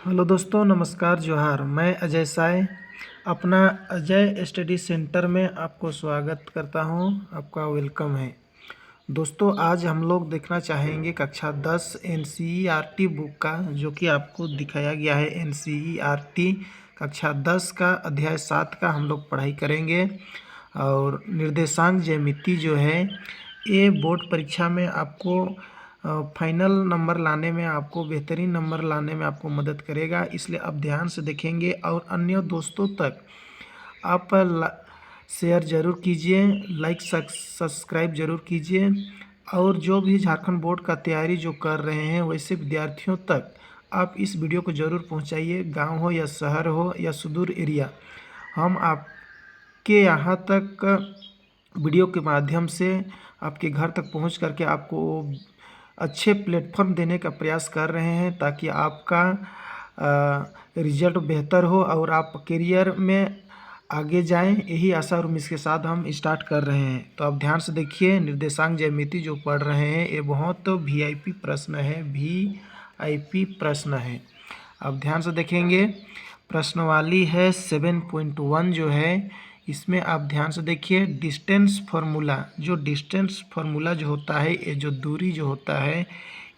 Hello दोस्तों, नमस्कार, जोहार। मैं अजय साय अपना अजय स्टडी सेंटर में आपको स्वागत करता हूं। आपका वेलकम है। दोस्तों, आज हम लोग देखना चाहेंगे कक्षा 10 एनसीईआरटी बुक का, जो कि आपको दिखाया गया है। एनसीईआरटी कक्षा 10 का अध्याय 7 का हम लोग पढ़ाई करेंगे। और निर्देशांक ज्यामिति जो है, ये बोर्ड परीक्षा में आपको फाइनल नंबर लाने में, आपको बेहतरीन नंबर लाने में आपको मदद करेगा। इसलिए आप ध्यान से देखेंगे और अन्य दोस्तों तक आप शेयर ज़रूर कीजिए, लाइक सब्सक्राइब ज़रूर कीजिए। और जो भी झारखंड बोर्ड का तैयारी जो कर रहे हैं, वैसे विद्यार्थियों तक आप इस वीडियो को ज़रूर पहुंचाइए। गांव हो या शहर हो या सुदूर एरिया, हम आपके यहाँ तक वीडियो के माध्यम से आपके घर तक पहुंच करके आपको अच्छे प्लेटफॉर्म देने का प्रयास कर रहे हैं, ताकि आपका रिजल्ट बेहतर हो और आप करियर में आगे जाएं। यही आशा और उम्मीद के साथ हम स्टार्ट कर रहे हैं। तो आप ध्यान से देखिए, निर्देशांक ज्यामिति जो पढ़ रहे हैं, ये बहुत वीआईपी प्रश्न है, वीआईपी प्रश्न है। आप ध्यान से देखेंगे, प्रश्नवाली है 7.1 जो है, इसमें आप ध्यान से देखिए। डिस्टेंस फार्मूला, जो डिस्टेंस फार्मूला जो होता है, ये जो दूरी जो होता है,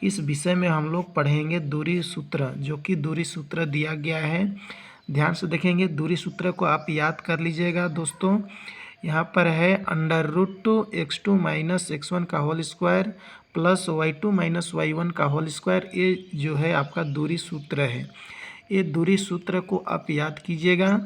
इस विषय में हम लोग पढ़ेंगे दूरी सूत्र, जो कि दूरी सूत्र दिया गया है। ध्यान से देखेंगे, दूरी सूत्र को आप याद कर लीजिएगा दोस्तों। यहाँ पर है √x2 माइनस x1 का whole square plus y2 minus y1 का होल स्क्वायर। ये जो है आपका दूरी सूत्र है। ये दूरी सूत्र को आप याद कीजिएगा।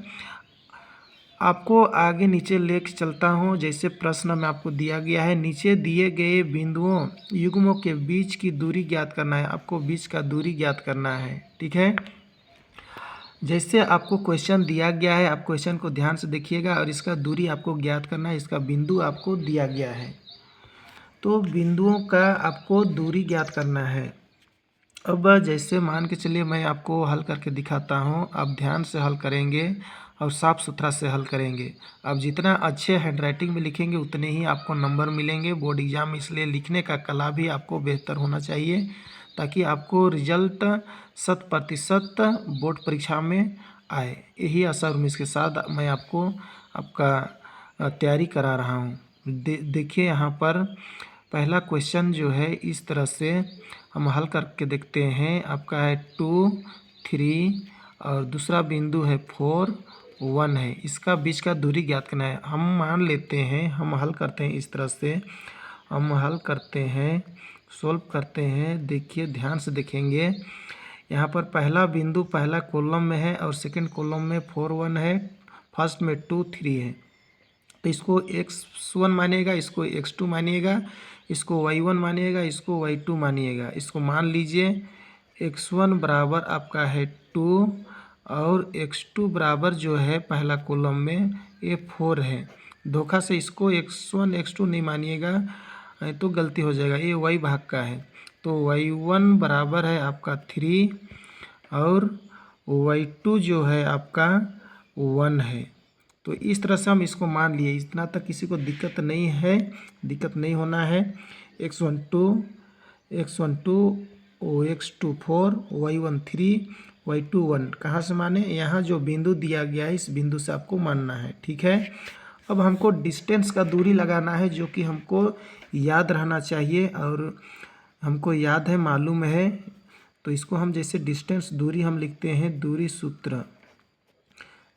आपको आगे नीचे लेके चलता हूँ। जैसे प्रश्न में आपको दिया गया है, नीचे दिए गए बिंदुओं युग्मों के बीच की दूरी ज्ञात करना है। आपको बीच का दूरी ज्ञात करना है, ठीक है। जैसे आपको क्वेश्चन दिया गया है, आप क्वेश्चन को ध्यान से देखिएगा और इसका दूरी आपको ज्ञात करना है। इसका बिंदु आपको दिया गया है, तो बिंदुओं का आपको दूरी ज्ञात करना है। अब जैसे मान के चलिए, मैं आपको हल करके दिखाता हूँ। आप ध्यान से हल करेंगे और साफ़ सुथरा से हल करेंगे। आप जितना अच्छे हैंडराइटिंग में लिखेंगे, उतने ही आपको नंबर मिलेंगे बोर्ड एग्जाम में। इसलिए लिखने का कला भी आपको बेहतर होना चाहिए, ताकि आपको रिजल्ट 100% बोर्ड परीक्षा में आए। यही आशा और उम्मीद के साथ मैं आपको आपका तैयारी करा रहा हूँ। देखिए, यहाँ पर पहला क्वेश्चन जो है, इस तरह से हम हल करके देखते हैं। आपका है 2, 3 और दूसरा बिंदु है 4, 1 है। इसका बीच का दूरी ज्ञात करना है। हम मान लेते हैं, हम हल करते हैं इस तरह से। हम हल करते हैं, सोल्व करते हैं। देखिए, ध्यान से देखेंगे। यहाँ पर पहला बिंदु पहला कॉलम में है और सेकंड कॉलम में 4, 1 है। फर्स्ट में 2, 3 है। तो इसको x1 मानिएगा, इसको x2 मानिएगा, इसको y1 मानिएगा, इसको y2 मानिएगा। इसको मान लीजिए, x1 बराबर आपका है 2 और x2 बराबर जो है पहला कॉलम में ये 4 है। धोखा से इसको x1 x2 नहीं मानिएगा, तो गलती हो जाएगा। ये y भाग का है, तो y1 बराबर है आपका 3 और y2 जो है आपका 1 है। तो इस तरह से हम इसको मान लिए। इतना तक किसी को दिक्कत नहीं है, दिक्कत नहीं होना है। x1 2, x1 2, x2 4, y1 3, y2 1 कहाँ से माने? यहाँ जो बिंदु दिया गया है, इस बिंदु से आपको मानना है, ठीक है। अब हमको डिस्टेंस का दूरी लगाना है, जो कि हमको याद रहना चाहिए और हमको याद है, मालूम है। तो इसको हम जैसे डिस्टेंस दूरी हम लिखते हैं, दूरी सूत्र।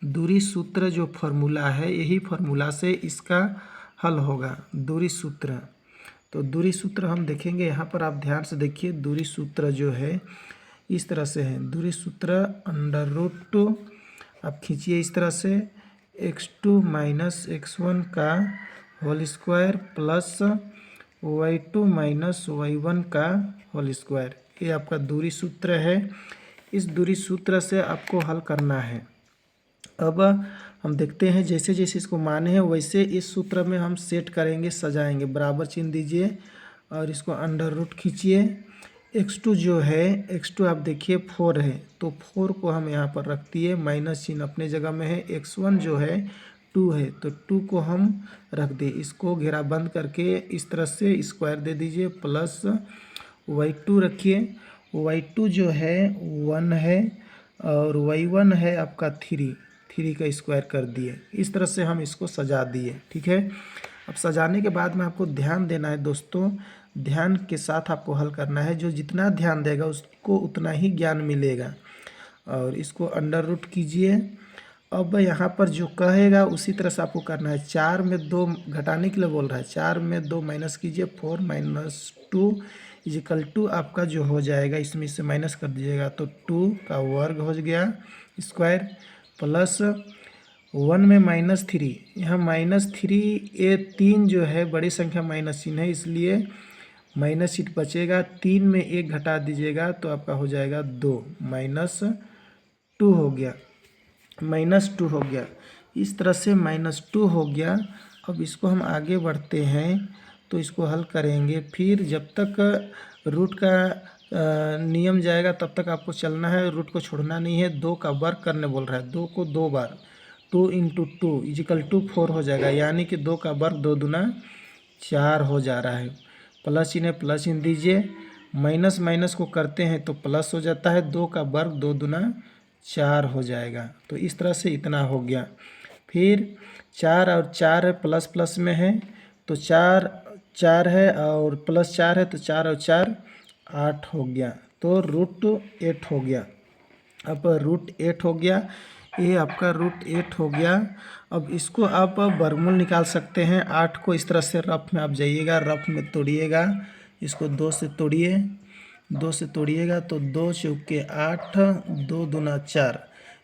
दूरी सूत्र जो फार्मूला है, यही फार्मूला से इसका हल होगा, दूरी सूत्र। तो दूरी सूत्र हम देखेंगे। यहाँ पर आप ध्यान से देखिए, दूरी सूत्र जो है इस तरह से है। दूरी सूत्र √2 आप खींचिए इस तरह से, x2 माइनस x1 का whole square plus y2 minus y1 का होल स्क्वायर। ये आपका दूरी सूत्र है। इस दूरी सूत्र से आपको हल करना है। अब हम देखते हैं, जैसे जैसे इसको माने हैं, वैसे इस सूत्र में हम सेट करेंगे, सजाएंगे। बराबर चिन्ह दीजिए और इसको √ खींचिए। x2 जो है, x2 आप देखिए 4 है, तो 4 को हम यहाँ पर रख दिए। माइनस चिन्ह अपने जगह में है। x1 जो है 2 है, तो 2 को हम रख दिए। इसको घेरा बंद करके इस तरह से स्क्वायर दे दीजिए, प्लस y2 रखिए। y2 जो है 1 है और y1 है आपका 3 का स्क्वायर कर दिए। इस तरह से हम इसको सजा दिए। ठीक है, अब सजाने के बाद में आपको ध्यान देना है दोस्तों, ध्यान के साथ आपको हल करना है। जो जितना ध्यान देगा उसको उतना ही ज्ञान मिलेगा। और इसको अंडर रूट कीजिए। अब यहाँ पर जो कहेगा उसी तरह से आपको करना है। 4 में 2 घटाने के लिए बोल रहा है, 4 में 2 माइनस कीजिए, 4 - 2 इजिकल टू आपका जो हो जाएगा, इसमें से माइनस कर दीजिएगा तो 2 का वर्ग हो गया स्क्वायर, प्लस 1 में -3, यहाँ -3, ये 3 जो है बड़ी संख्या माइनस चिन्ह है, इसलिए माइनस सीट बचेगा। 3 में 1 घटा दीजिएगा तो आपका हो जाएगा 2, -2 हो गया, -2 हो गया। इस तरह से -2 हो गया। अब इसको हम आगे बढ़ते हैं तो इसको हल करेंगे। फिर जब तक रूट का नियम जाएगा तब तक आपको चलना है, रूट को छोड़ना नहीं है। 2 का वर्ग करने बोल रहा है, 2 को 2 बार, 2 × 2 इजिकल टू 4 हो जाएगा, यानी कि 2 का वर्ग 2 दूना 4 हो जा रहा है। प्लस चिन्ह है, प्लस चिन्ह दीजिए, माइनस माइनस को करते हैं तो प्लस हो जाता है। 2 का वर्ग 2 दूना 4 हो जाएगा। तो इस तरह से इतना हो गया। फिर 4 और 4 है, प्लस प्लस में है तो 4 है और प्लस 4 है तो 4 और 4 8 हो गया, तो √8 हो गया। अब √8 हो गया, ये आपका √8 हो गया। अब इसको आप वर्गमूल निकाल सकते हैं। 8 को इस तरह से रफ में आप जाइएगा, रफ में तोड़िएगा, इसको 2 से तोड़िए, 2 से तोड़िएगा तो 2 चौके 8, 2 दूना 4,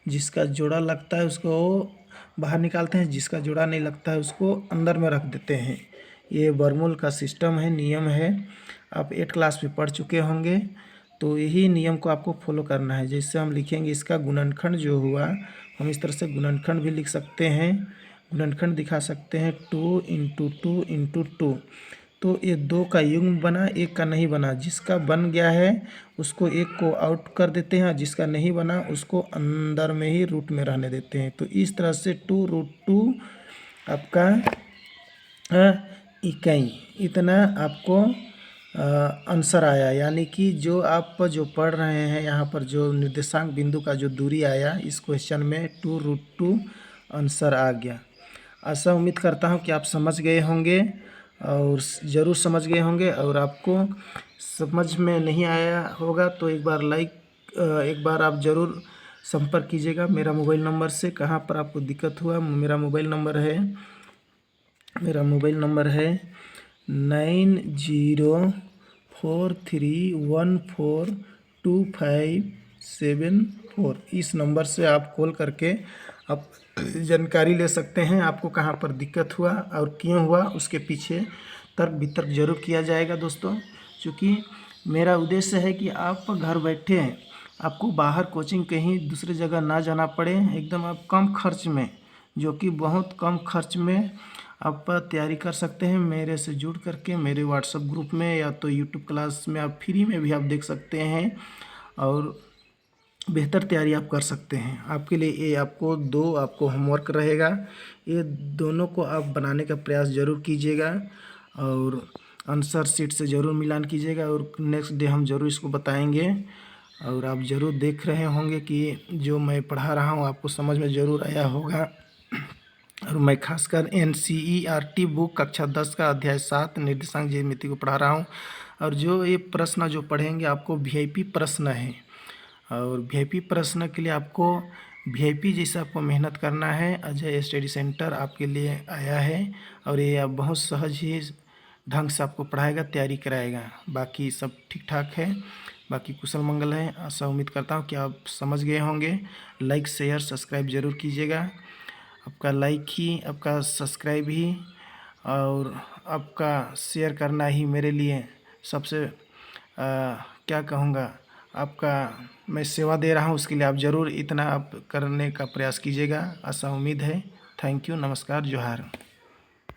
जिसका जोड़ा लगता है उसको बाहर निकालते हैं, जिसका जोड़ा नहीं लगता है उसको अंदर में रख देते हैं। ये वर्गमूल का सिस्टम है, नियम है। आप 8 क्लास में पढ़ चुके होंगे, तो यही नियम को आपको फॉलो करना है। जैसे हम लिखेंगे इसका गुणनखंड जो हुआ, हम इस तरह से गुणनखंड भी लिख सकते हैं, गुणनखंड दिखा सकते हैं। 2 × 2 × 2, तो ये 2 का युग्म बना, 1 का नहीं बना। जिसका बन गया है उसको 1 को आउट कर देते हैं, जिसका नहीं बना उसको अंदर में ही रूट में रहने देते हैं। तो इस तरह से 2√2 आपका इकाई, इतना आपको आंसर आया। यानी कि जो आप जो पढ़ रहे हैं यहाँ पर जो निर्देशांक बिंदु का जो दूरी आया इस क्वेश्चन में 2√2 आंसर आ गया। ऐसा उम्मीद करता हूँ कि आप समझ गए होंगे और ज़रूर समझ गए होंगे। और आपको समझ में नहीं आया होगा तो एक बार आप ज़रूर संपर्क कीजिएगा मेरा मोबाइल नंबर से। कहाँ पर आपको दिक्कत हुआ, मेरा मोबाइल नंबर है 9043142574। इस नंबर से आप कॉल करके आप जानकारी ले सकते हैं आपको कहाँ पर दिक्कत हुआ और क्यों हुआ, उसके पीछे तर्क वितर्क जरूर किया जाएगा दोस्तों। क्योंकि मेरा उद्देश्य है कि आप घर बैठे आपको बाहर कोचिंग कहीं दूसरी जगह ना जाना पड़े, एकदम आप कम खर्च में, जो कि बहुत कम खर्च में आप तैयारी कर सकते हैं। मेरे से जुड़ करके मेरे व्हाट्सएप ग्रुप में या तो यूट्यूब क्लास में आप फ्री में भी आप देख सकते हैं और बेहतर तैयारी आप कर सकते हैं। आपके लिए ये आपको होमवर्क रहेगा, ये दोनों को आप बनाने का प्रयास ज़रूर कीजिएगा और आंसर शीट से ज़रूर मिलान कीजिएगा और नेक्स्ट डे हम ज़रूर इसको बताएंगे। और आप ज़रूर देख रहे होंगे कि जो मैं पढ़ा रहा हूँ आपको समझ में ज़रूर आया होगा। और मैं खासकर NCERT बुक कक्षा 10 का अध्याय 7 निर्देशांक ज्यामिति को पढ़ा रहा हूँ। और जो ये प्रश्न जो पढ़ेंगे आपको VIP प्रश्न है, और VIP प्रश्न के लिए आपको VIP जैसा आपको मेहनत करना है। अजय स्टडी सेंटर आपके लिए आया है और ये आप बहुत सहज ही ढंग से आपको पढ़ाएगा, तैयारी कराएगा। बाकी सब ठीक ठाक है, बाकी कुशल मंगल है। ऐसा उम्मीद करता हूँ कि आप समझ गए होंगे। लाइक शेयर सब्सक्राइब ज़रूर कीजिएगा। आपका लाइक ही, आपका सब्सक्राइब ही और आपका शेयर करना ही मेरे लिए सबसे क्या कहूँगा, आपका मैं सेवा दे रहा हूँ, उसके लिए आप ज़रूर इतना आप करने का प्रयास कीजिएगा। ऐसा उम्मीद है। थैंक यू, नमस्कार, जोहार।